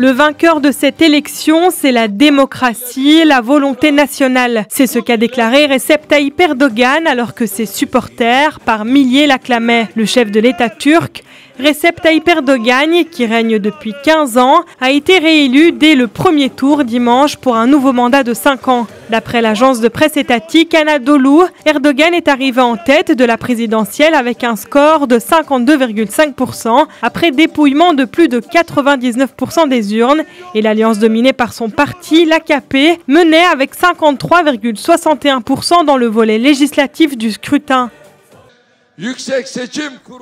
Le vainqueur de cette élection, c'est la démocratie, la volonté nationale. C'est ce qu'a déclaré Recep Tayyip Erdogan alors que ses supporters, par milliers, l'acclamaient. Le chef de l'État turc, Recep Tayyip Erdogan, qui règne depuis 15 ans, a été réélu dès le premier tour dimanche pour un nouveau mandat de 5 ans. D'après l'agence de presse étatique Anadolu, Erdogan est arrivé en tête de la présidentielle avec un score de 52,5% après dépouillement de plus de 99% des urnes et l'alliance dominée par son parti, l'AKP, menait avec 53,61% dans le volet législatif du scrutin.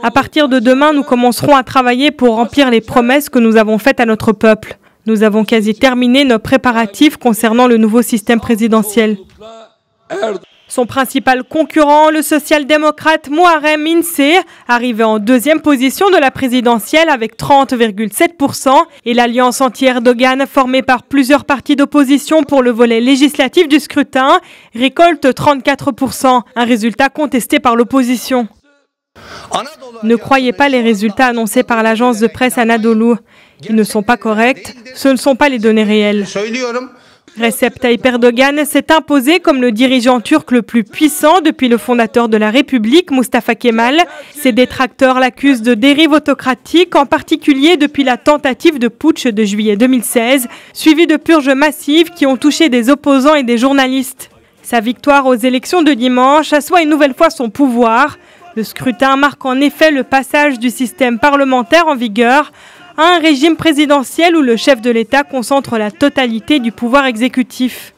À partir de demain, nous commencerons à travailler pour remplir les promesses que nous avons faites à notre peuple. Nous avons quasi terminé nos préparatifs concernant le nouveau système présidentiel. Son principal concurrent, le social-démocrate Muharrem İnce, arrivé en deuxième position de la présidentielle avec 30,7% et l'alliance anti-Erdogan formée par plusieurs partis d'opposition pour le volet législatif du scrutin récolte 34%, un résultat contesté par l'opposition. Ne croyez pas les résultats annoncés par l'agence de presse Anadolu. Ils ne sont pas corrects, ce ne sont pas les données réelles. Recep Tayyip Erdogan s'est imposé comme le dirigeant turc le plus puissant depuis le fondateur de la République, Mustafa Kemal. Ses détracteurs l'accusent de dérive autocratique, en particulier depuis la tentative de putsch de juillet 2016, suivie de purges massives qui ont touché des opposants et des journalistes. Sa victoire aux élections de dimanche assoit une nouvelle fois son pouvoir. Le scrutin marque en effet le passage du système parlementaire en vigueur à un régime présidentiel où le chef de l'État concentre la totalité du pouvoir exécutif.